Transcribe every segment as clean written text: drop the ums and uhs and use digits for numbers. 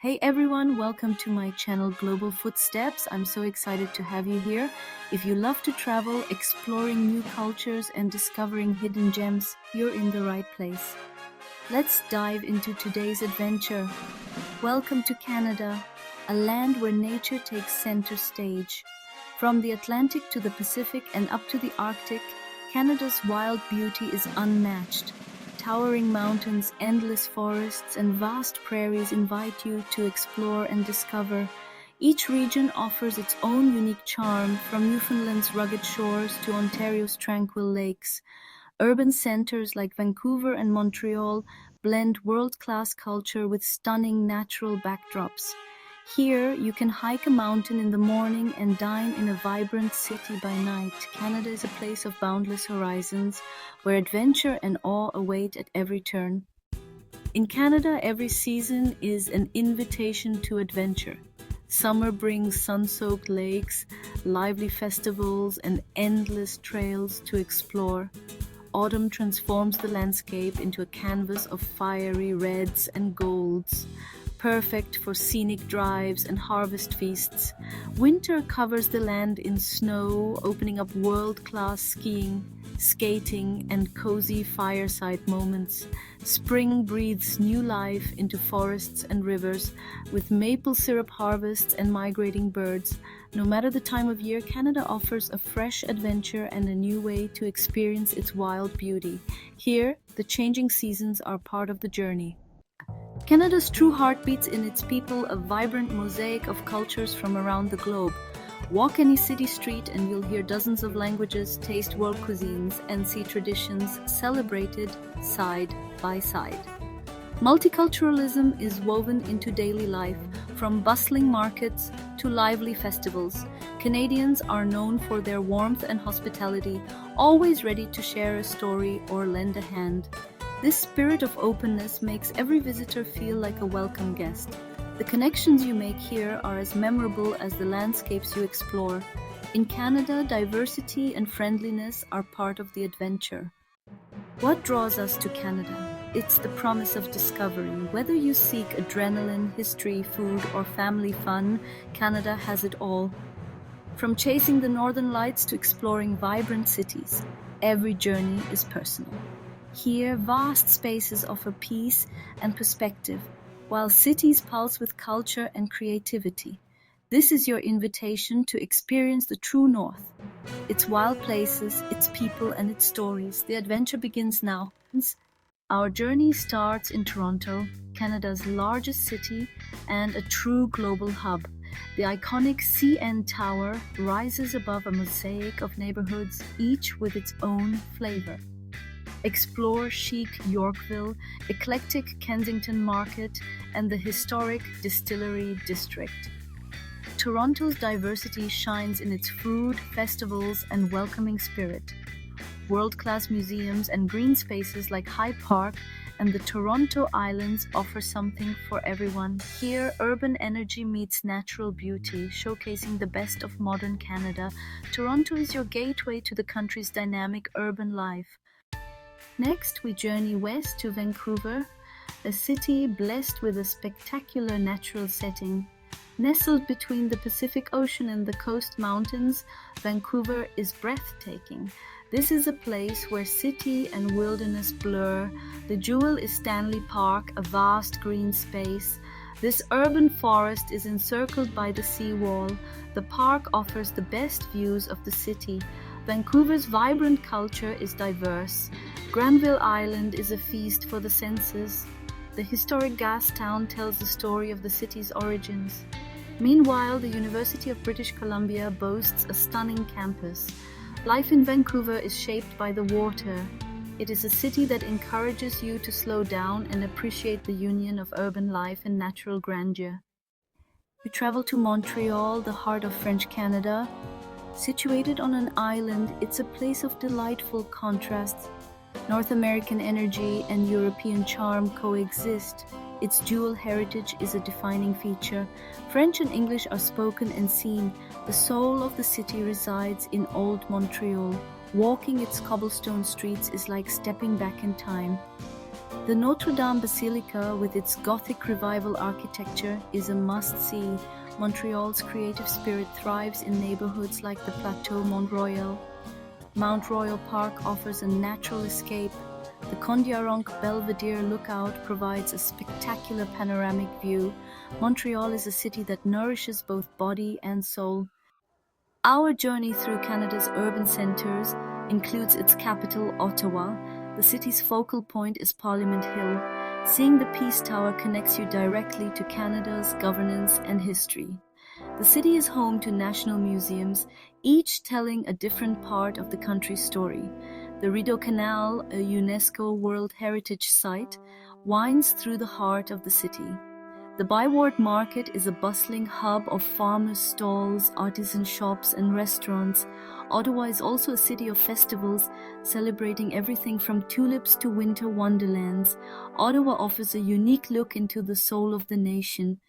Hey everyone, welcome to my channel Global Footsteps. I'm so excited to have you here. If you love to travel, exploring new cultures, and discovering hidden gems, you're in the right place. Let's dive into today's adventure. Welcome to Canada, a land where nature takes center stage. From the Atlantic to the Pacific and up to the Arctic, Canada's wild beauty is unmatched. Towering mountains, endless forests, and vast prairies invite you to explore and discover. Each region offers its own unique charm, from Newfoundland's rugged shores to Ontario's tranquil lakes. Urban centers like Vancouver and Montreal blend world-class culture with stunning natural backdrops. Here, you can hike a mountain in the morning and dine in a vibrant city by night. Canada is a place of boundless horizons, where adventure and awe await at every turn. In Canada, every season is an invitation to adventure. Summer brings sun-soaked lakes, lively festivals, and endless trails to explore. Autumn transforms the landscape into a canvas of fiery reds and golds, perfect for scenic drives and harvest feasts. Winter covers the land in snow, opening up world-class skiing, skating, and cozy fireside moments. Spring breathes new life into forests and rivers, with maple syrup harvests and migrating birds. No matter the time of year, Canada offers a fresh adventure and a new way to experience its wild beauty. Here, the changing seasons are part of the journey. Canada's true heart beats in its people, a vibrant mosaic of cultures from around the globe. Walk any city street and you'll hear dozens of languages, taste world cuisines, and see traditions celebrated side by side. Multiculturalism is woven into daily life, from bustling markets to lively festivals. Canadians are known for their warmth and hospitality, always ready to share a story or lend a hand. This spirit of openness makes every visitor feel like a welcome guest. The connections you make here are as memorable as the landscapes you explore. In Canada, diversity and friendliness are part of the adventure. What draws us to Canada? It's the promise of discovery. Whether you seek adrenaline, history, food, or family fun, Canada has it all. From chasing the northern lights to exploring vibrant cities, every journey is personal. Here, vast spaces offer peace and perspective, while cities pulse with culture and creativity. This is your invitation to experience the true North. Its wild places, its people, and its stories. The adventure begins now. Our journey starts in Toronto, Canada's largest city and a true global hub. The iconic CN Tower rises above a mosaic of neighborhoods, each with its own flavor. Explore chic Yorkville, eclectic Kensington Market, and the historic Distillery District. Toronto's diversity shines in its food, festivals, and welcoming spirit. World-class museums and green spaces like Hyde Park and the Toronto Islands offer something for everyone. Here, urban energy meets natural beauty, showcasing the best of modern Canada. Toronto is your gateway to the country's dynamic urban life. Next, we journey west to Vancouver, a city blessed with a spectacular natural setting. Nestled between the Pacific Ocean and the coast mountains, Vancouver is breathtaking. This is a place where city and wilderness blur. The jewel is Stanley Park, a vast green space. This urban forest is encircled by the seawall. The park offers the best views of the city. Vancouver's vibrant culture is diverse. Granville Island is a feast for the senses. The historic gas town tells the story of the city's origins. Meanwhile, the University of British Columbia boasts a stunning campus. Life in Vancouver is shaped by the water. It is a city that encourages you to slow down and appreciate the union of urban life and natural grandeur. We travel to Montreal, the heart of French Canada. Situated on an island, it's a place of delightful contrasts. North American energy and European charm coexist. Its dual heritage is a defining feature. French and English are spoken and seen. The soul of the city resides in Old Montreal. Walking its cobblestone streets is like stepping back in time. The Notre Dame Basilica, with its Gothic Revival architecture, is a must-see. Montreal's creative spirit thrives in neighborhoods like the Plateau Mont Royal. Mount Royal Park offers a natural escape. The Kondiaronk Belvedere Lookout provides a spectacular panoramic view. Montreal is a city that nourishes both body and soul. Our journey through Canada's urban centres includes its capital, Ottawa. The city's focal point is Parliament Hill. Seeing the Peace Tower connects you directly to Canada's governance and history. The city is home to national museums, each telling a different part of the country's story. The Rideau Canal, a UNESCO World Heritage Site, winds through the heart of the city. The Byward Market is a bustling hub of farmers' stalls, artisan shops, and restaurants. Ottawa is also a city of festivals, celebrating everything from tulips to winter wonderlands. Ottawa offers a unique look into the soul of the nation.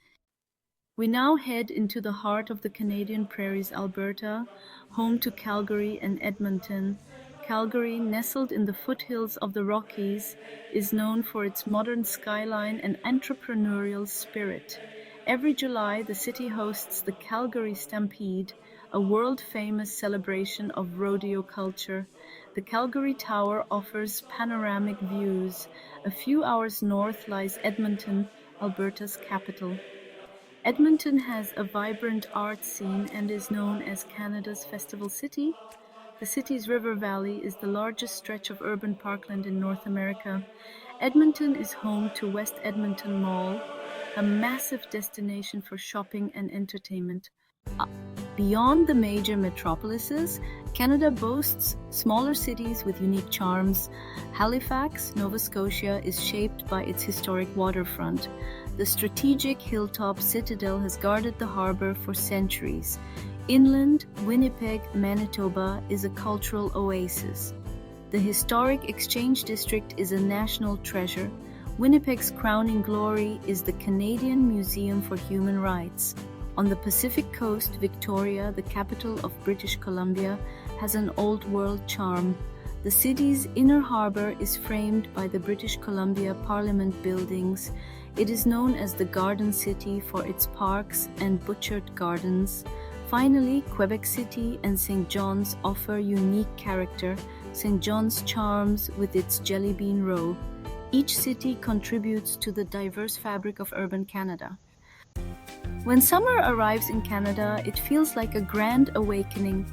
We now head into the heart of the Canadian prairies, Alberta, home to Calgary and Edmonton. Calgary, nestled in the foothills of the Rockies, is known for its modern skyline and entrepreneurial spirit. Every July, the city hosts the Calgary Stampede, a world-famous celebration of rodeo culture. The Calgary Tower offers panoramic views. A few hours north lies Edmonton, Alberta's capital. Edmonton has a vibrant art scene and is known as Canada's Festival City. The city's river valley is the largest stretch of urban parkland in North America. Edmonton is home to West Edmonton Mall, a massive destination for shopping and entertainment. Beyond the major metropolises, Canada boasts smaller cities with unique charms. Halifax, Nova Scotia, is shaped by its historic waterfront. The strategic hilltop citadel has guarded the harbour for centuries. Inland, Winnipeg, Manitoba is a cultural oasis. The historic Exchange District is a national treasure. Winnipeg's crowning glory is the Canadian Museum for Human Rights. On the Pacific Coast, Victoria, the capital of British Columbia, has an old-world charm. The city's inner harbour is framed by the British Columbia Parliament buildings. It is known as the Garden City for its parks and butchered gardens. Finally, Quebec City and St. John's offer unique character. St. John's charms with its Jelly Bean Row. Each city contributes to the diverse fabric of urban Canada. When summer arrives in Canada, it feels like a grand awakening.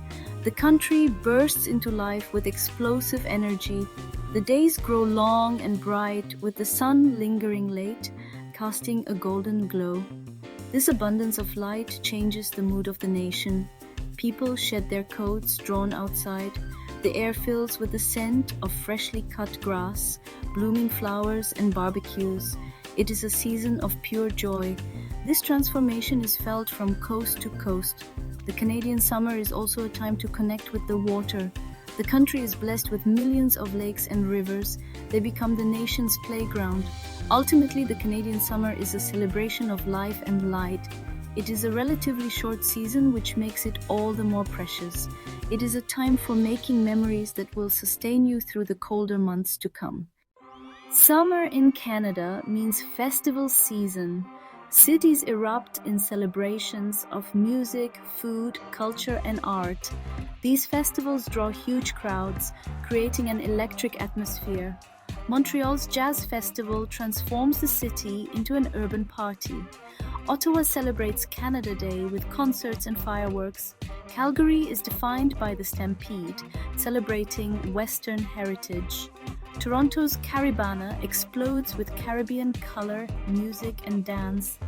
The country bursts into life with explosive energy. The days grow long and bright, with the sun lingering late, casting a golden glow. This abundance of light changes the mood of the nation. People shed their coats, drawn outside. The air fills with the scent of freshly cut grass, blooming flowers, and barbecues. It is a season of pure joy. This transformation is felt from coast to coast. The Canadian summer is also a time to connect with the water. The country is blessed with millions of lakes and rivers. They become the nation's playground. Ultimately, the Canadian summer is a celebration of life and light. It is a relatively short season, which makes it all the more precious. It is a time for making memories that will sustain you through the colder months to come. Summer in Canada means festival season. Cities erupt in celebrations of music, food, culture, and art. These festivals draw huge crowds, creating an electric atmosphere. Montreal's Jazz Festival transforms the city into an urban party. Ottawa celebrates Canada Day with concerts and fireworks. Calgary is defined by the Stampede, celebrating Western heritage. Toronto's Caribana explodes with Caribbean color, music, and dance.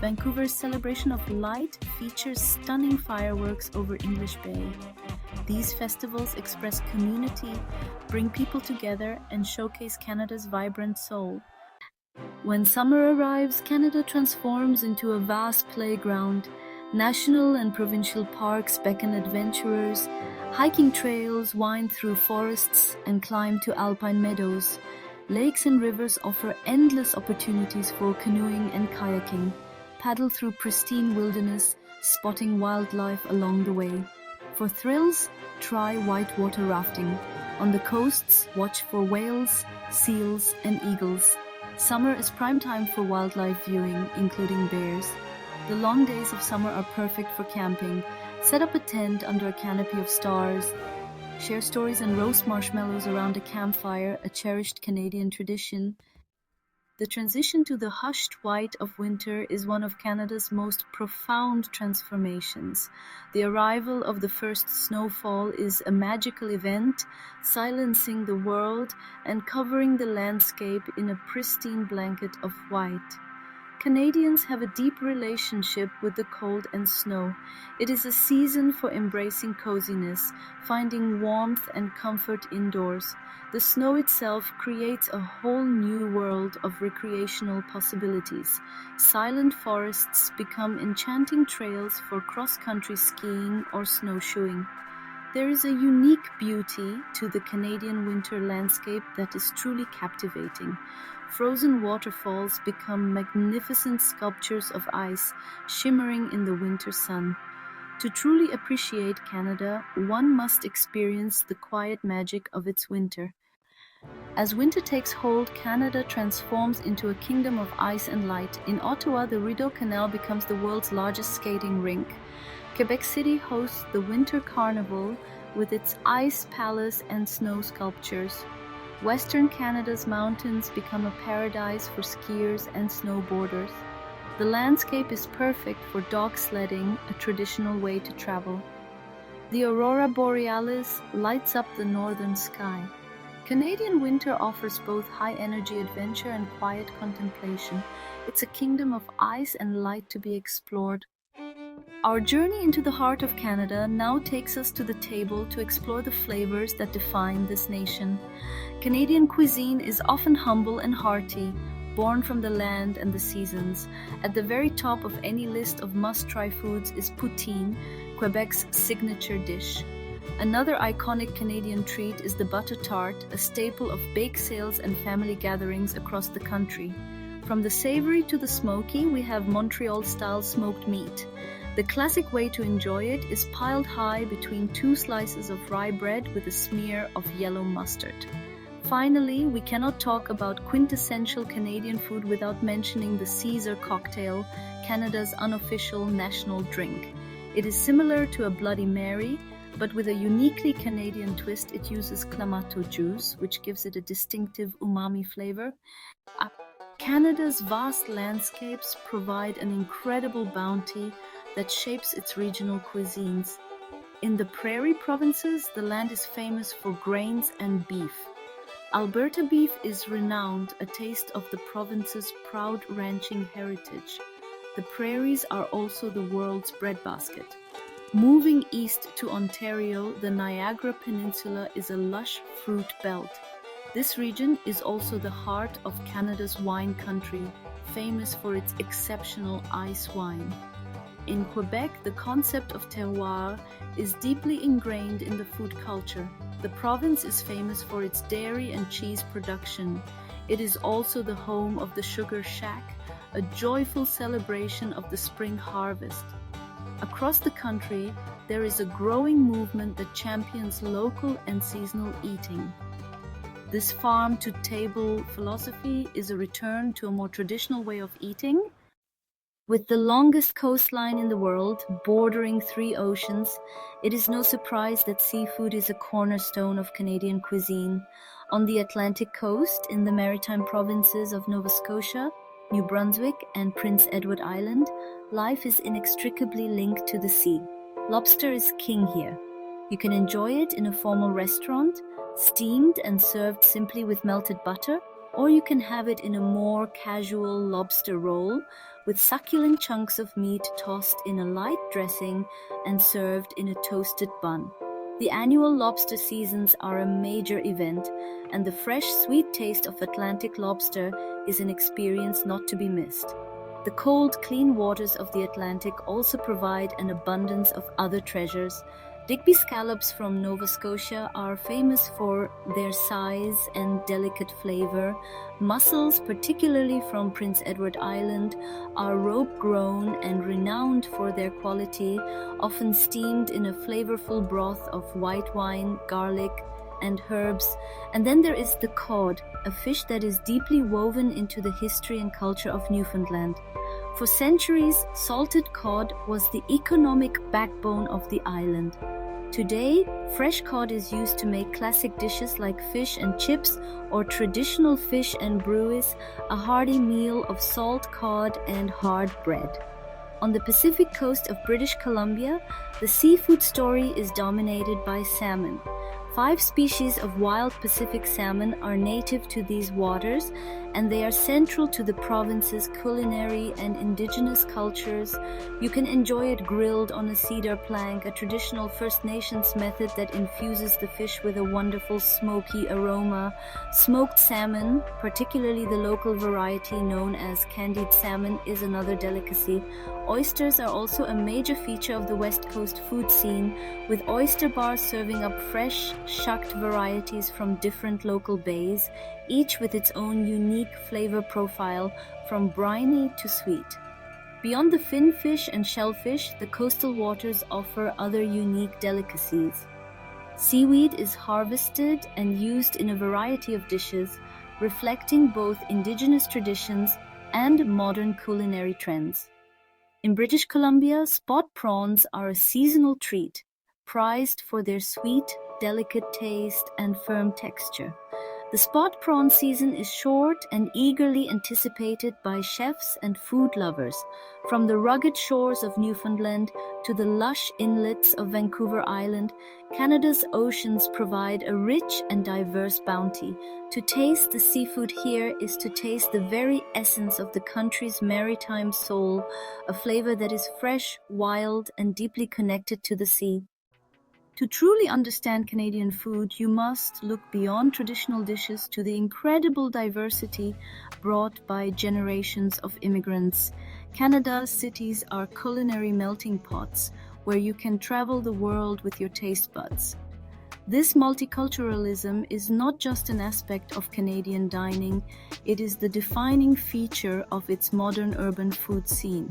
Vancouver's celebration of light features stunning fireworks over English Bay. These festivals express community, bring people together, and showcase Canada's vibrant soul. When summer arrives, Canada transforms into a vast playground. National and provincial parks beckon adventurers. Hiking trails wind through forests and climb to alpine meadows. Lakes and rivers offer endless opportunities for canoeing and kayaking. Paddle through pristine wilderness, spotting wildlife along the way. For thrills, try whitewater rafting. On the coasts, watch for whales, seals, and eagles. Summer is prime time for wildlife viewing, including bears. The long days of summer are perfect for camping. Set up a tent under a canopy of stars. Share stories and roast marshmallows around a campfire, a cherished Canadian tradition. The transition to the hushed white of winter is one of Canada's most profound transformations. The arrival of the first snowfall is a magical event, silencing the world and covering the landscape in a pristine blanket of white. Canadians have a deep relationship with the cold and snow. It is a season for embracing coziness, finding warmth and comfort indoors. The snow itself creates a whole new world of recreational possibilities. Silent forests become enchanting trails for cross-country skiing or snowshoeing. There is a unique beauty to the Canadian winter landscape that is truly captivating. Frozen waterfalls become magnificent sculptures of ice, shimmering in the winter sun. To truly appreciate Canada, one must experience the quiet magic of its winter. As winter takes hold, Canada transforms into a kingdom of ice and light. In Ottawa, the Rideau Canal becomes the world's largest skating rink. Quebec City hosts the Winter Carnival with its ice palace and snow sculptures. Western Canada's mountains become a paradise for skiers and snowboarders. The landscape is perfect for dog sledding, a traditional way to travel. The aurora borealis lights up the northern sky. Canadian winter offers both high-energy adventure and quiet contemplation. It's a kingdom of ice and light to be explored. Our journey into the heart of Canada now takes us to the table to explore the flavors that define this nation. Canadian cuisine is often humble and hearty, born from the land and the seasons. At the very top of any list of must-try foods is poutine, Quebec's signature dish. Another iconic Canadian treat is the butter tart, a staple of bake sales and family gatherings across the country. From the savory to the smoky, we have Montreal-style smoked meat. The classic way to enjoy it is piled high between two slices of rye bread with a smear of yellow mustard. Finally, we cannot talk about quintessential Canadian food without mentioning the Caesar cocktail, Canada's unofficial national drink. It is similar to a Bloody Mary, but with a uniquely Canadian twist. It uses clamato juice, which gives it a distinctive umami flavor. Canada's vast landscapes provide an incredible bounty that shapes its regional cuisines. In the prairie provinces, the land is famous for grains and beef. Alberta beef is renowned, a taste of the province's proud ranching heritage. The prairies are also the world's breadbasket. Moving east to Ontario, the Niagara Peninsula is a lush fruit belt. This region is also the heart of Canada's wine country, famous for its exceptional ice wine. In Quebec, the concept of terroir is deeply ingrained in the food culture. The province is famous for its dairy and cheese production. It is also the home of the Sugar Shack, a joyful celebration of the spring harvest. Across the country, there is a growing movement that champions local and seasonal eating. This farm-to-table philosophy is a return to a more traditional way of eating. With the longest coastline in the world, bordering 3 oceans, it is no surprise that seafood is a cornerstone of Canadian cuisine. On the Atlantic coast, in the maritime provinces of Nova Scotia, New Brunswick, and Prince Edward Island, life is inextricably linked to the sea. Lobster is king here. You can enjoy it in a formal restaurant, steamed and served simply with melted butter, or you can have it in a more casual lobster roll with succulent chunks of meat tossed in a light dressing and served in a toasted bun. The annual lobster seasons are a major event, and the fresh, sweet taste of Atlantic lobster is an experience not to be missed. The cold, clean waters of the Atlantic also provide an abundance of other treasures. Digby scallops from Nova Scotia are famous for their size and delicate flavor. Mussels, particularly from Prince Edward Island, are rope-grown and renowned for their quality, often steamed in a flavorful broth of white wine, garlic, and herbs. And then there is the cod, a fish that is deeply woven into the history and culture of Newfoundland. For centuries, salted cod was the economic backbone of the island. Today, fresh cod is used to make classic dishes like fish and chips or traditional fish and bruis, a hearty meal of salt cod and hard bread. On the Pacific coast of British Columbia, the seafood story is dominated by salmon. 5 species of wild Pacific salmon are native to these waters, and they are central to the province's culinary and indigenous cultures. You can enjoy it grilled on a cedar plank, a traditional First Nations method that infuses the fish with a wonderful smoky aroma. Smoked salmon, particularly the local variety known as candied salmon, is another delicacy. Oysters are also a major feature of the West Coast food scene, with oyster bars serving up fresh, shucked varieties from different local bays, each with its own unique flavor profile, from briny to sweet. Beyond the finfish and shellfish, the coastal waters offer other unique delicacies. Seaweed is harvested and used in a variety of dishes, reflecting both indigenous traditions and modern culinary trends. In British Columbia, spot prawns are a seasonal treat, prized for their sweet, delicate taste and firm texture. The spot prawn season is short and eagerly anticipated by chefs and food lovers. From the rugged shores of Newfoundland to the lush inlets of Vancouver Island, Canada's oceans provide a rich and diverse bounty. To taste the seafood here is to taste the very essence of the country's maritime soul, a flavor that is fresh, wild, and deeply connected to the sea. To truly understand Canadian food, you must look beyond traditional dishes to the incredible diversity brought by generations of immigrants. Canada's cities are culinary melting pots where you can travel the world with your taste buds. This multiculturalism is not just an aspect of Canadian dining, it is the defining feature of its modern urban food scene.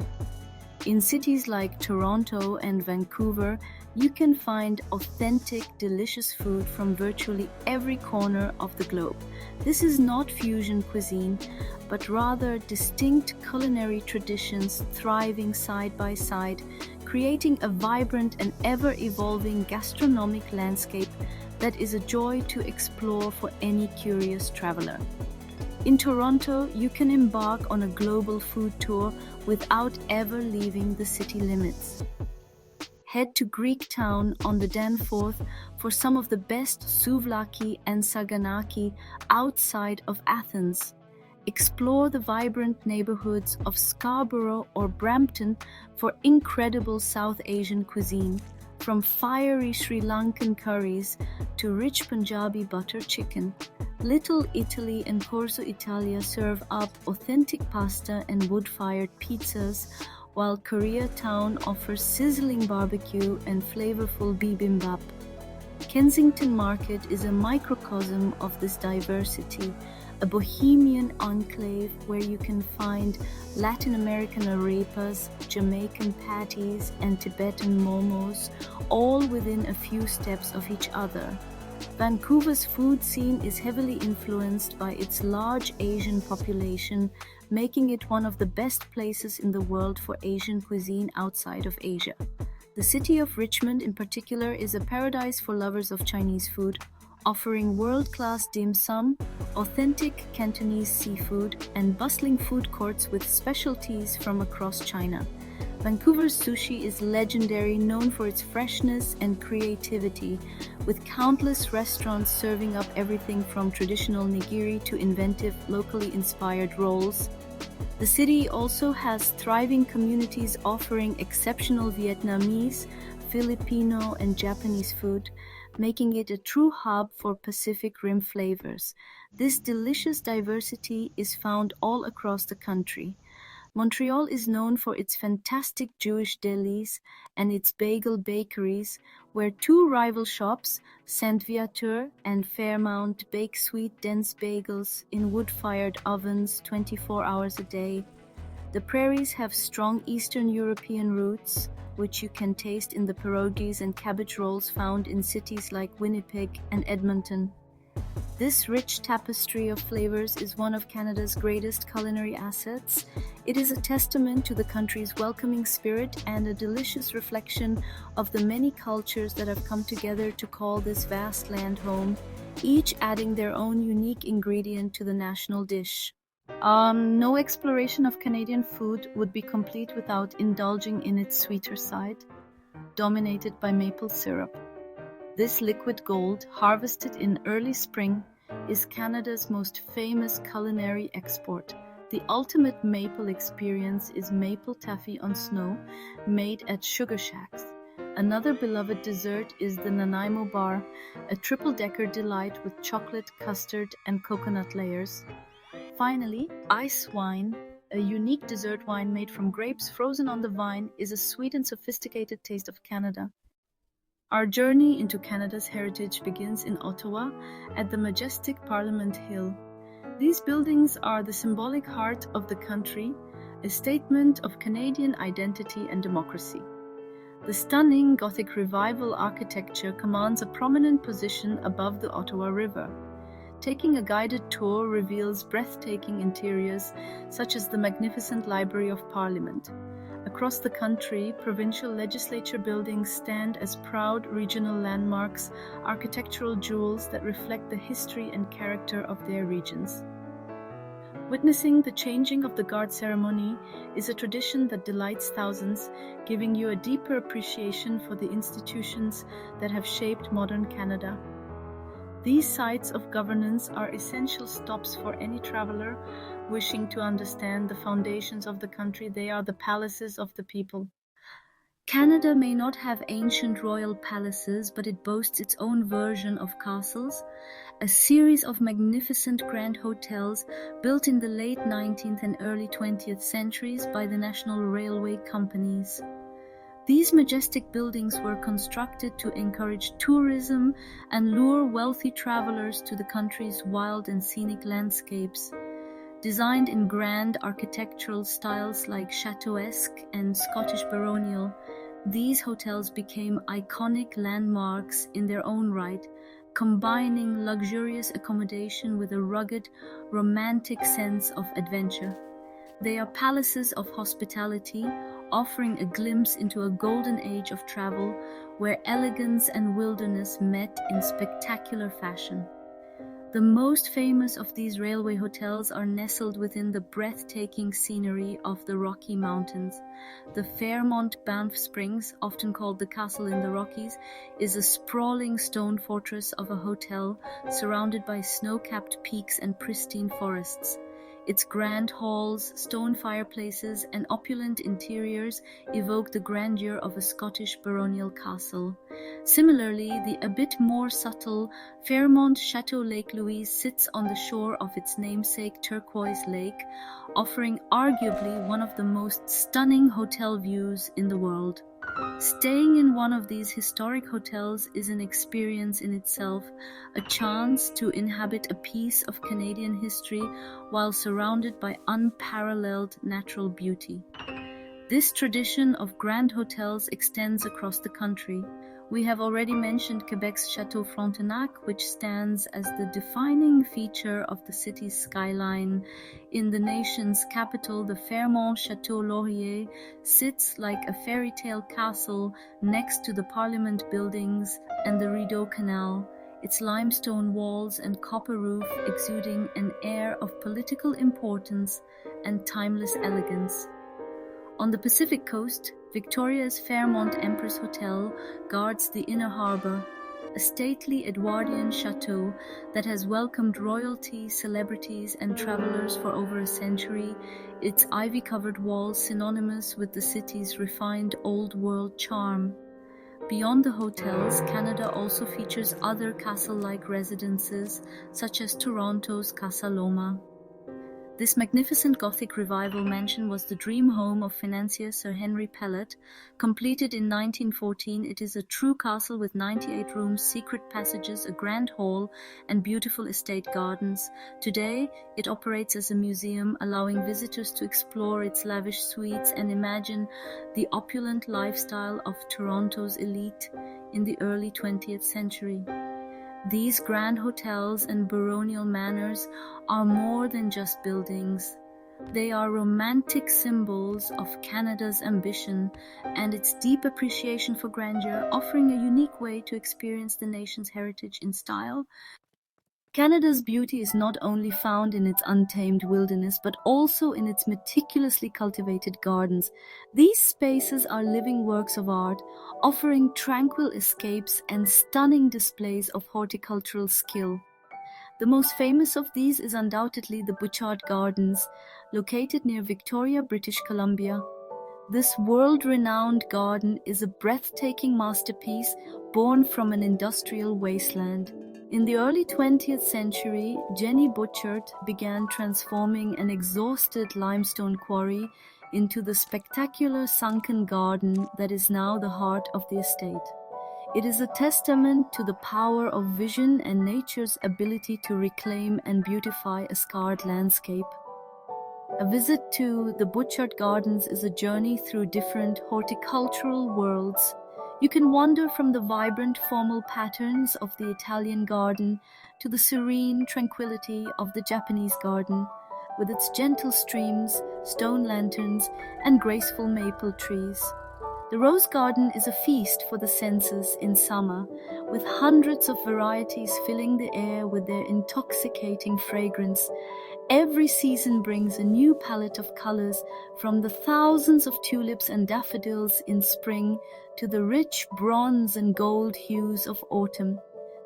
In cities like Toronto and Vancouver, you can find authentic, delicious food from virtually every corner of the globe. This is not fusion cuisine, but rather distinct culinary traditions thriving side by side, creating a vibrant and ever-evolving gastronomic landscape that is a joy to explore for any curious traveler. In Toronto, you can embark on a global food tour without ever leaving the city limits. Head to Greek Town on the Danforth for some of the best souvlaki and saganaki outside of Athens. Explore the vibrant neighborhoods of Scarborough or Brampton for incredible South Asian cuisine, from fiery Sri Lankan curries to rich Punjabi butter chicken. Little Italy and Corso Italia serve up authentic pasta and wood-fired pizzas, while Koreatown offers sizzling barbecue and flavorful bibimbap. Kensington Market is a microcosm of this diversity, a bohemian enclave where you can find Latin American arepas, Jamaican patties, and Tibetan momos, all within a few steps of each other. Vancouver's food scene is heavily influenced by its large Asian population, making it one of the best places in the world for Asian cuisine outside of Asia. The city of Richmond in particular is a paradise for lovers of Chinese food, offering world-class dim sum, authentic Cantonese seafood, and bustling food courts with specialties from across China. Vancouver's sushi is legendary, known for its freshness and creativity, with countless restaurants serving up everything from traditional nigiri to inventive, locally inspired rolls. The city also has thriving communities offering exceptional Vietnamese, Filipino, and Japanese food, making it a true hub for Pacific Rim flavors. This delicious diversity is found all across the country. Montreal is known for its fantastic Jewish delis and its bagel bakeries, where 2 rival shops, Saint Viateur and Fairmount, bake sweet, dense bagels in wood-fired ovens 24 hours a day. The prairies have strong Eastern European roots, which you can taste in the pierogies and cabbage rolls found in cities like Winnipeg and Edmonton. This rich tapestry of flavors is one of Canada's greatest culinary assets. It is a testament to the country's welcoming spirit and a delicious reflection of the many cultures that have come together to call this vast land home, each adding their own unique ingredient to the national dish. No exploration of Canadian food would be complete without indulging in its sweeter side, dominated by maple syrup. This liquid gold, harvested in early spring, is Canada's most famous culinary export. The ultimate maple experience is maple taffy on snow, made at sugar shacks. Another beloved dessert is the Nanaimo bar, a triple-decker delight with chocolate, custard, and coconut layers. Finally, ice wine, a unique dessert wine made from grapes frozen on the vine, is a sweet and sophisticated taste of Canada. Our journey into Canada's heritage begins in Ottawa at the majestic Parliament Hill. These buildings are the symbolic heart of the country, a statement of Canadian identity and democracy. The stunning Gothic Revival architecture commands a prominent position above the Ottawa River. Taking a guided tour reveals breathtaking interiors, such as the magnificent Library of Parliament. Across the country, provincial legislature buildings stand as proud regional landmarks, architectural jewels that reflect the history and character of their regions. Witnessing the changing of the guard ceremony is a tradition that delights thousands, giving you a deeper appreciation for the institutions that have shaped modern Canada. These sites of governance are essential stops for any traveler wishing to understand the foundations of the country. They are the palaces of the people. Canada may not have ancient royal palaces, but it boasts its own version of castles, a series of magnificent grand hotels built in the late 19th and early 20th centuries by the National Railway companies. These majestic buildings were constructed to encourage tourism and lure wealthy travelers to the country's wild and scenic landscapes. Designed in grand architectural styles like Chateauesque and Scottish baronial, these hotels became iconic landmarks in their own right, combining luxurious accommodation with a rugged, romantic sense of adventure. They are palaces of hospitality, offering a glimpse into a golden age of travel where elegance and wilderness met in spectacular fashion. The most famous of these railway hotels are nestled within the breathtaking scenery of the Rocky Mountains. The Fairmont Banff Springs, often called the Castle in the Rockies, is a sprawling stone fortress of a hotel surrounded by snow-capped peaks and pristine forests. Its grand halls, stone fireplaces, and opulent interiors evoke the grandeur of a Scottish baronial castle. Similarly, the a bit more subtle Fairmont Chateau Lake Louise sits on the shore of its namesake turquoise lake, offering arguably one of the most stunning hotel views in the world. Staying in one of these historic hotels is an experience in itself, a chance to inhabit a piece of Canadian history while surrounded by unparalleled natural beauty. This tradition of grand hotels extends across the country. We have already mentioned Quebec's Chateau Frontenac, which stands as the defining feature of the city's skyline. In the nation's capital, the Fairmont Chateau Laurier sits like a fairy tale castle next to the Parliament buildings and the Rideau Canal, its limestone walls and copper roof exuding an air of political importance and timeless elegance. On the Pacific coast, Victoria's Fairmont Empress Hotel guards the inner harbor, a stately Edwardian chateau that has welcomed royalty, celebrities, and travelers for over a century, its ivy-covered walls synonymous with the city's refined old-world charm. Beyond the hotels, Canada also features other castle-like residences, such as Toronto's Casa Loma. This magnificent Gothic revival mansion was the dream home of financier Sir Henry Pellet. Completed in 1914, it is a true castle with 98 rooms, secret passages, a grand hall, and beautiful estate gardens. Today, it operates as a museum, allowing visitors to explore its lavish suites and imagine the opulent lifestyle of Toronto's elite in the early 20th century. These grand hotels and baronial manors are more than just buildings. They are romantic symbols of Canada's ambition and its deep appreciation for grandeur, offering a unique way to experience the nation's heritage in style. Canada's beauty is not only found in its untamed wilderness, but also in its meticulously cultivated gardens. These spaces are living works of art, offering tranquil escapes and stunning displays of horticultural skill. The most famous of these is undoubtedly the Butchart Gardens, located near Victoria, British Columbia. This world-renowned garden is a breathtaking masterpiece born from an industrial wasteland. In the early 20th century, Jenny Butchart began transforming an exhausted limestone quarry into the spectacular sunken garden that is now the heart of the estate. It is a testament to the power of vision and nature's ability to reclaim and beautify a scarred landscape. A visit to the Butchart Gardens is a journey through different horticultural worlds. You can wander from the vibrant formal patterns of the Italian garden to the serene tranquility of the Japanese garden, with its gentle streams, stone lanterns, and graceful maple trees. The rose garden is a feast for the senses in summer, with hundreds of varieties filling the air with their intoxicating fragrance. Every season brings a new palette of colors, from the thousands of tulips and daffodils in spring to the rich bronze and gold hues of autumn.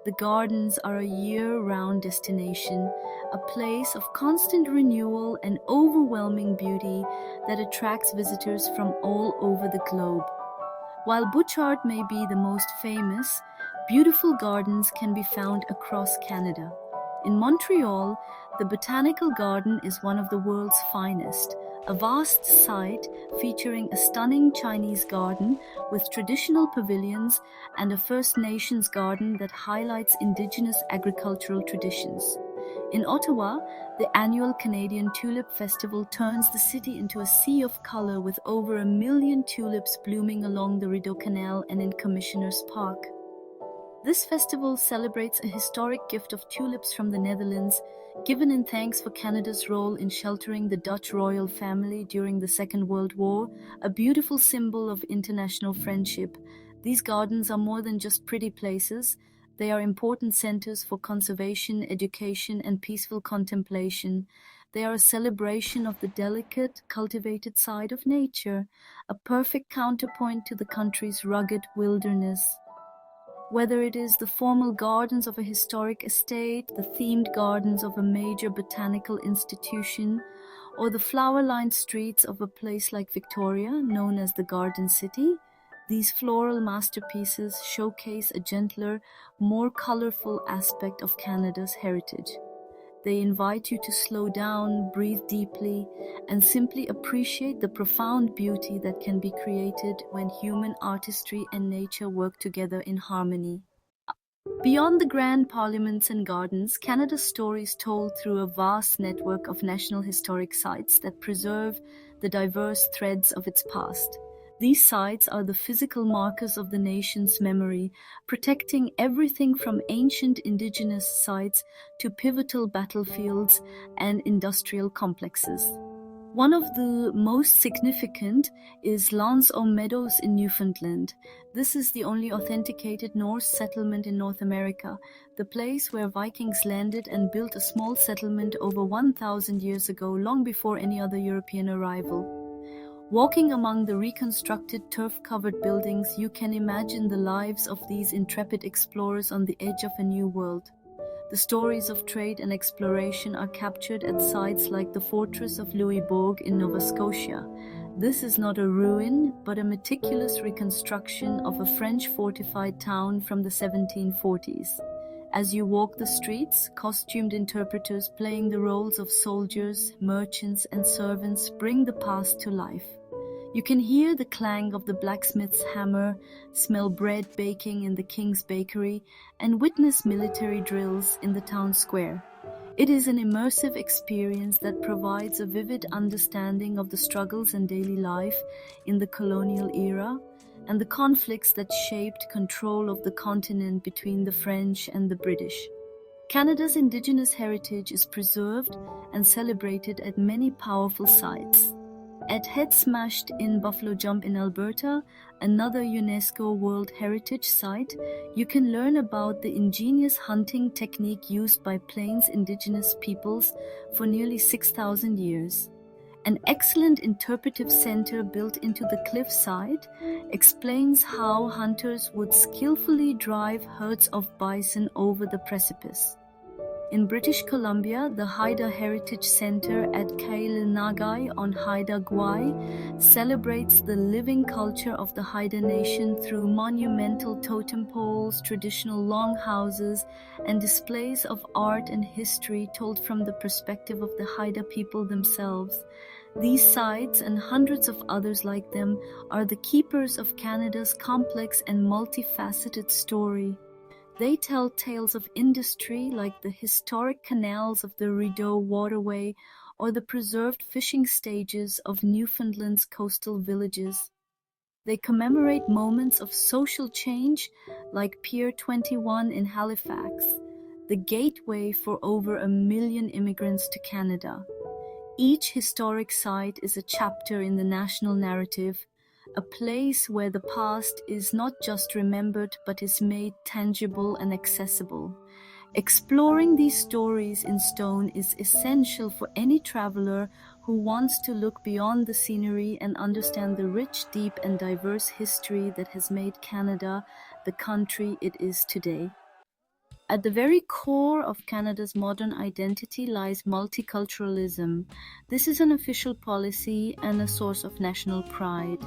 The gardens are a year-round destination, a place of constant renewal and overwhelming beauty that attracts visitors from all over the globe. While Butchart may be the most famous, beautiful gardens can be found across Canada. In Montreal, the Botanical Garden is one of the world's finest, a vast site featuring a stunning Chinese garden with traditional pavilions and a First Nations garden that highlights Indigenous agricultural traditions. In Ottawa, the annual Canadian Tulip Festival turns the city into a sea of color, with over 1 million tulips blooming along the Rideau Canal and in Commissioners Park. This festival celebrates a historic gift of tulips from the Netherlands, given in thanks for Canada's role in sheltering the Dutch royal family during the Second World War, a beautiful symbol of international friendship. These gardens are more than just pretty places. They are important centers for conservation, education, and peaceful contemplation. They are a celebration of the delicate, cultivated side of nature, a perfect counterpoint to the country's rugged wilderness. Whether it is the formal gardens of a historic estate, the themed gardens of a major botanical institution, or the flower-lined streets of a place like Victoria, known as the Garden City, these floral masterpieces showcase a gentler, more colorful aspect of Canada's heritage. They invite you to slow down, breathe deeply, and simply appreciate the profound beauty that can be created when human artistry and nature work together in harmony. Beyond the grand parliaments and gardens, Canada's story is told through a vast network of national historic sites that preserve the diverse threads of its past. These sites are the physical markers of the nation's memory, protecting everything from ancient Indigenous sites to pivotal battlefields and industrial complexes. One of the most significant is L'Anse aux Meadows in Newfoundland. This is the only authenticated Norse settlement in North America, the place where Vikings landed and built a small settlement over 1,000 years ago, long before any other European arrival. Walking among the reconstructed turf-covered buildings, you can imagine the lives of these intrepid explorers on the edge of a new world. The stories of trade and exploration are captured at sites like the fortress of Louisbourg in Nova Scotia. This is not a ruin, but a meticulous reconstruction of a French fortified town from the 1740s. As you walk the streets, costumed interpreters playing the roles of soldiers, merchants, and servants bring the past to life. You can hear the clang of the blacksmith's hammer, smell bread baking in the king's bakery, and witness military drills in the town square. It is an immersive experience that provides a vivid understanding of the struggles and daily life in the colonial era and the conflicts that shaped control of the continent between the French and the British. Canada's Indigenous heritage is preserved and celebrated at many powerful sites. At Head Smashed in Buffalo Jump in Alberta, another UNESCO World Heritage Site, you can learn about the ingenious hunting technique used by Plains Indigenous peoples for nearly 6,000 years. An excellent interpretive center built into the cliffside explains how hunters would skillfully drive herds of bison over the precipice. In British Columbia, the Haida Heritage Center at Kailanagai on Haida Gwaii celebrates the living culture of the Haida Nation through monumental totem poles, traditional longhouses, and displays of art and history told from the perspective of the Haida people themselves. These sites and hundreds of others like them are the keepers of Canada's complex and multifaceted story. They tell tales of industry like the historic canals of the Rideau Waterway or the preserved fishing stages of Newfoundland's coastal villages. They commemorate moments of social change like Pier 21 in Halifax, the gateway for over 1 million immigrants to Canada. Each historic site is a chapter in the national narrative, a place where the past is not just remembered but is made tangible and accessible. Exploring these stories in stone is essential for any traveler who wants to look beyond the scenery and understand the rich, deep, and diverse history that has made Canada the country it is today. At the very core of Canada's modern identity lies multiculturalism. This is an official policy and a source of national pride.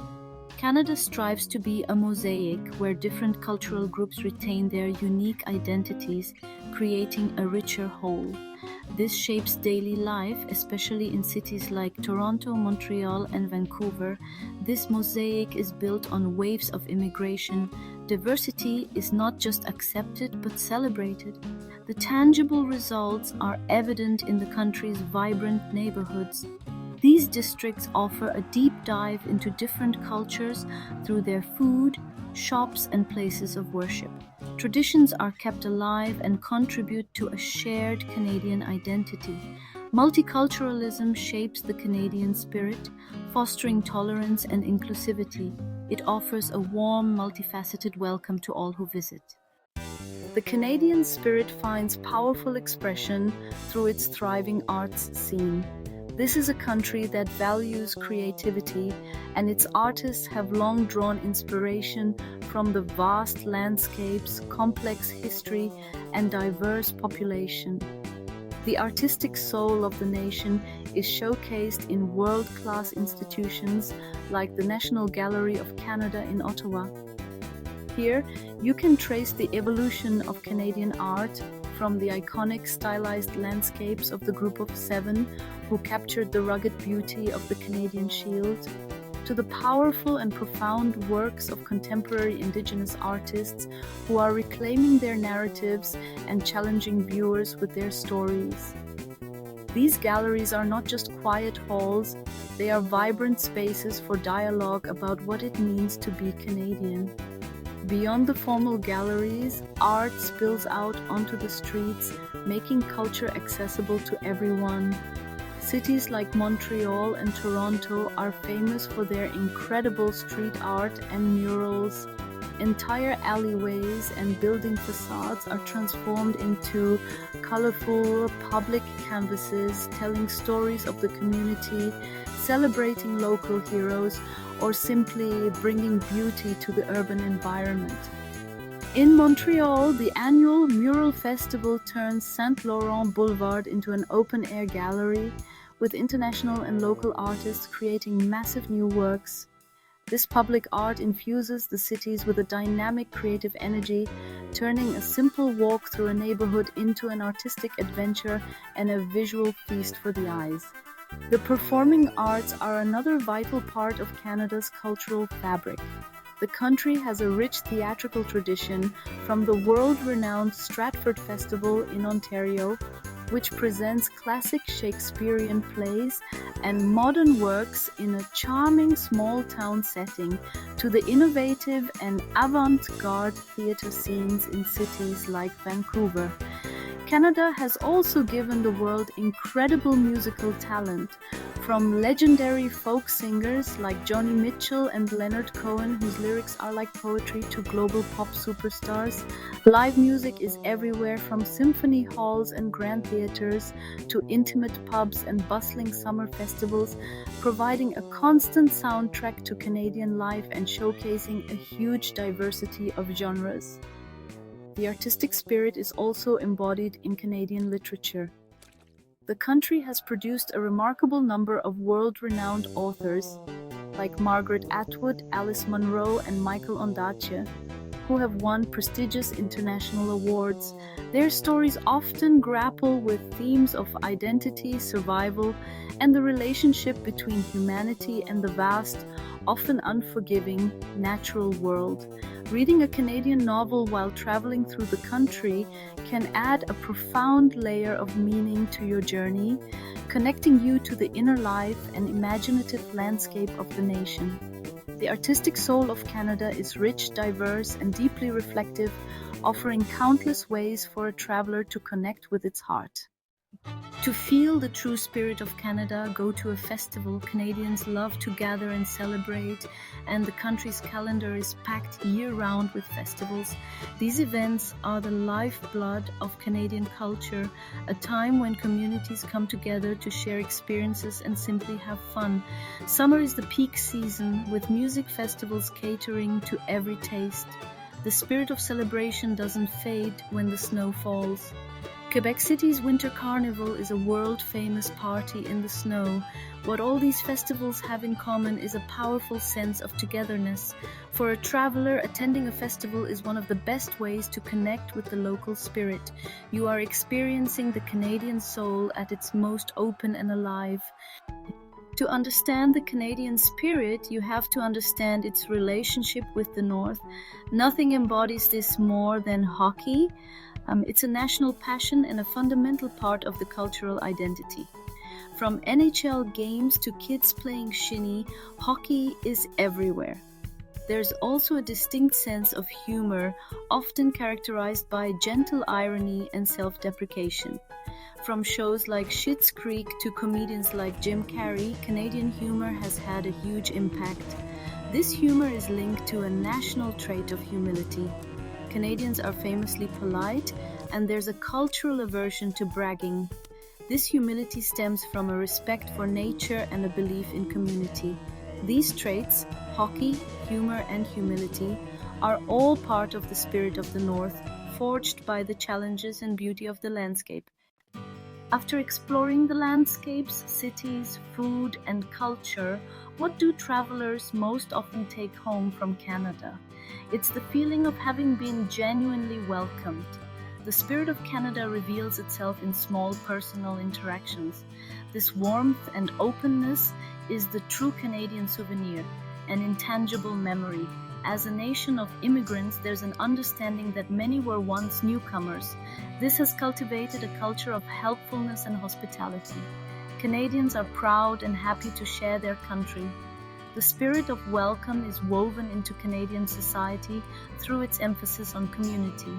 Canada strives to be a mosaic where different cultural groups retain their unique identities, creating a richer whole. This shapes daily life, especially in cities like Toronto, Montreal, and Vancouver. This mosaic is built on waves of immigration. Diversity is not just accepted but celebrated. The tangible results are evident in the country's vibrant neighborhoods. These districts offer a deep dive into different cultures through their food, shops, and places of worship. Traditions are kept alive and contribute to a shared Canadian identity. Multiculturalism shapes the Canadian spirit, fostering tolerance and inclusivity. It offers a warm, multifaceted welcome to all who visit. The Canadian spirit finds powerful expression through its thriving arts scene. This is a country that values creativity, and its artists have long drawn inspiration from the vast landscapes, complex history, and diverse population. The artistic soul of the nation is showcased in world-class institutions like the National Gallery of Canada in Ottawa. Here, you can trace the evolution of Canadian art from the iconic stylized landscapes of the Group of Seven, who captured the rugged beauty of the Canadian Shield, to the powerful and profound works of contemporary Indigenous artists who are reclaiming their narratives and challenging viewers with their stories. These galleries are not just quiet halls, they are vibrant spaces for dialogue about what it means to be Canadian. Beyond the formal galleries, art spills out onto the streets, making culture accessible to everyone. Cities like Montreal and Toronto are famous for their incredible street art and murals. Entire alleyways and building facades are transformed into colorful public canvases telling stories of the community, celebrating local heroes, or simply bringing beauty to the urban environment. In Montreal, the annual Mural Festival turns Saint Laurent Boulevard into an open-air gallery, with international and local artists creating massive new works. This public art infuses the cities with a dynamic creative energy, turning a simple walk through a neighborhood into an artistic adventure and a visual feast for the eyes. The performing arts are another vital part of Canada's cultural fabric. The country has a rich theatrical tradition, from the world-renowned Stratford Festival in Ontario, which presents classic Shakespearean plays and modern works in a charming small-town setting, to the innovative and avant-garde theatre scenes in cities like Vancouver. Canada has also given the world incredible musical talent, from legendary folk singers like Joni Mitchell and Leonard Cohen, whose lyrics are like poetry, to global pop superstars. Live music is everywhere, from symphony halls and grand theaters to intimate pubs and bustling summer festivals, providing a constant soundtrack to Canadian life and showcasing a huge diversity of genres. The artistic spirit is also embodied in Canadian literature. The country has produced a remarkable number of world-renowned authors, like Margaret Atwood, Alice Munro, and Michael Ondaatje, who have won prestigious international awards. Their stories often grapple with themes of identity, survival, and the relationship between humanity and the vast, often unforgiving, natural world. Reading a Canadian novel while traveling through the country can add a profound layer of meaning to your journey, connecting you to the inner life and imaginative landscape of the nation. The artistic soul of Canada is rich, diverse, and deeply reflective, offering countless ways for a traveler to connect with its heart. To feel the true spirit of Canada, go to a festival. Canadians love to gather and celebrate, and the country's calendar is packed year-round with festivals. These events are the lifeblood of Canadian culture, a time when communities come together to share experiences and simply have fun. Summer is the peak season, with music festivals catering to every taste. The spirit of celebration doesn't fade when the snow falls. Quebec City's Winter Carnival is a world-famous party in the snow. What all these festivals have in common is a powerful sense of togetherness. For a traveler, attending a festival is one of the best ways to connect with the local spirit. You are experiencing the Canadian soul at its most open and alive. To understand the Canadian spirit, you have to understand its relationship with the North. Nothing embodies this more than hockey. It's a national passion and a fundamental part of the cultural identity. From NHL games to kids playing shinny, hockey is everywhere. There's also a distinct sense of humor, often characterized by gentle irony and self-deprecation. From shows like Schitt's Creek to comedians like Jim Carrey, Canadian humor has had a huge impact. This humor is linked to a national trait of humility. Canadians are famously polite, and there's a cultural aversion to bragging. This humility stems from a respect for nature and a belief in community. These traits, hockey, humor, and humility, are all part of the spirit of the North, forged by the challenges and beauty of the landscape. After exploring the landscapes, cities, food, and culture, what do travelers most often take home from Canada? It's the feeling of having been genuinely welcomed. The spirit of Canada reveals itself in small personal interactions. This warmth and openness is the true Canadian souvenir, an intangible memory. As a nation of immigrants, there's an understanding that many were once newcomers. This has cultivated a culture of helpfulness and hospitality. Canadians are proud and happy to share their country. The spirit of welcome is woven into Canadian society through its emphasis on community.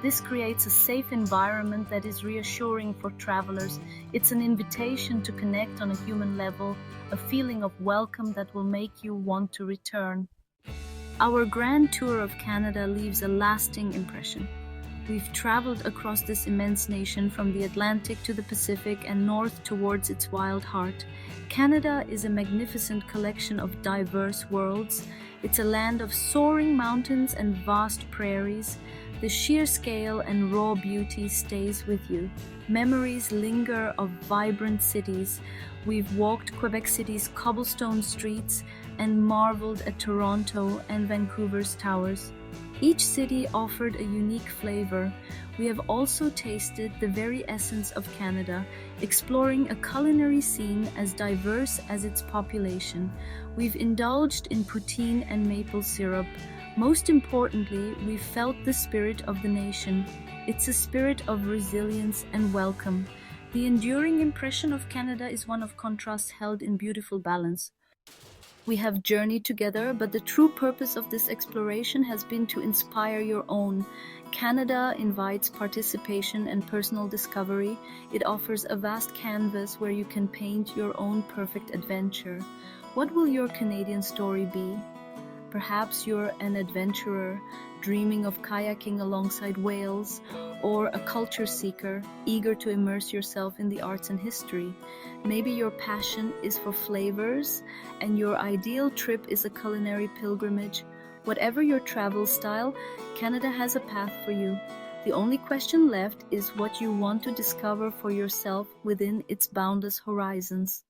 This creates a safe environment that is reassuring for travelers. It's an invitation to connect on a human level, a feeling of welcome that will make you want to return. Our grand tour of Canada leaves a lasting impression. We've traveled across this immense nation, from the Atlantic to the Pacific and north towards its wild heart. Canada is a magnificent collection of diverse worlds. It's a land of soaring mountains and vast prairies. The sheer scale and raw beauty stays with you. Memories linger of vibrant cities. We've walked Quebec City's cobblestone streets, and marveled at Toronto and Vancouver's towers. Each city offered a unique flavor. We have also tasted the very essence of Canada, exploring a culinary scene as diverse as its population. We've indulged in poutine and maple syrup. Most importantly, we felt the spirit of the nation. It's a spirit of resilience and welcome. The enduring impression of Canada is one of contrasts held in beautiful balance. We have journeyed together, but the true purpose of this exploration has been to inspire your own. Canada invites participation and personal discovery. It offers a vast canvas where you can paint your own perfect adventure. What will your Canadian story be? Perhaps you're an adventurer, dreaming of kayaking alongside whales, or a culture seeker, eager to immerse yourself in the arts and history. Maybe your passion is for flavors, and your ideal trip is a culinary pilgrimage. Whatever your travel style, Canada has a path for you. The only question left is what you want to discover for yourself within its boundless horizons.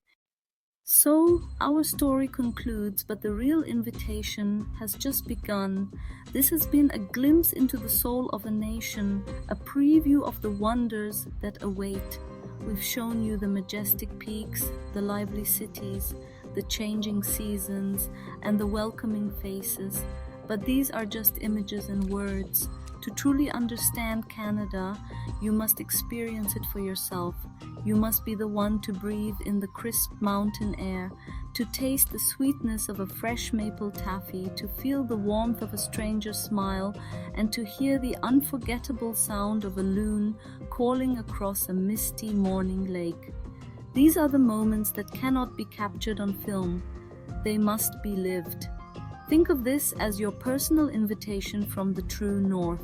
So, our story concludes, but the real invitation has just begun. This has been a glimpse into the soul of a nation, a preview of the wonders that await. We've shown you the majestic peaks, the lively cities, the changing seasons, and the welcoming faces. But these are just images and words. To truly understand Canada, you must experience it for yourself. You must be the one to breathe in the crisp mountain air, to taste the sweetness of a fresh maple taffy, to feel the warmth of a stranger's smile, and to hear the unforgettable sound of a loon calling across a misty morning lake. These are the moments that cannot be captured on film. They must be lived. Think of this as your personal invitation from the true north.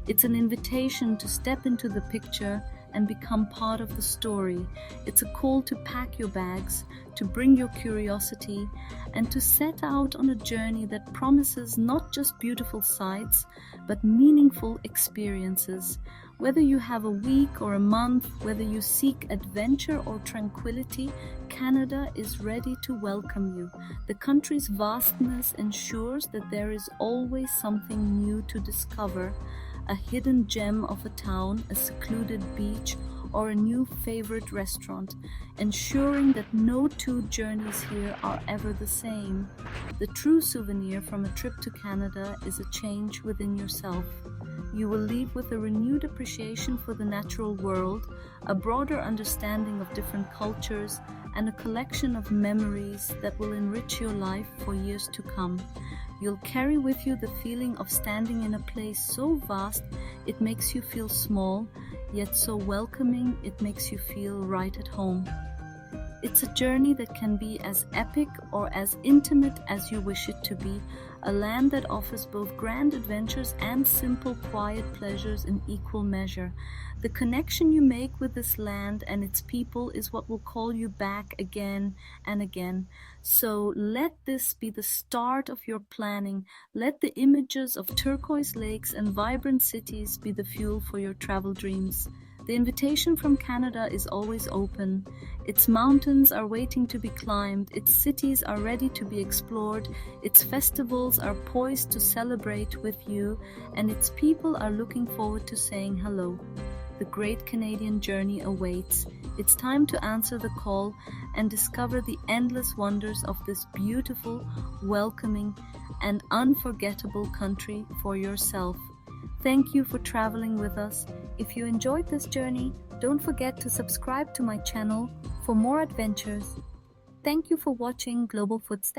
It's an invitation to step into the picture and become part of the story. It's a call to pack your bags, to bring your curiosity, and to set out on a journey that promises not just beautiful sights, but meaningful experiences. Whether you have a week or a month, whether you seek adventure or tranquility, Canada is ready to welcome you. The country's vastness ensures that there is always something new to discover. A hidden gem of a town, a secluded beach, or a new favorite restaurant, ensuring that no two journeys here are ever the same. The true souvenir from a trip to Canada is a change within yourself. You will leave with a renewed appreciation for the natural world, a broader understanding of different cultures, and a collection of memories that will enrich your life for years to come. You'll carry with you the feeling of standing in a place so vast it makes you feel small, yet so welcoming it makes you feel right at home. It's a journey that can be as epic or as intimate as you wish it to be, a land that offers both grand adventures and simple, quiet pleasures in equal measure. The connection you make with this land and its people is what will call you back again and again. So let this be the start of your planning. Let the images of turquoise lakes and vibrant cities be the fuel for your travel dreams. The invitation from Canada is always open. Its mountains are waiting to be climbed, its cities are ready to be explored, its festivals are poised to celebrate with you, and its people are looking forward to saying hello. The great Canadian journey awaits. It's time to answer the call and discover the endless wonders of this beautiful, welcoming, and unforgettable country for yourself. Thank you for traveling with us. If you enjoyed this journey, don't forget to subscribe to my channel for more adventures. Thank you for watching Global Footsteps.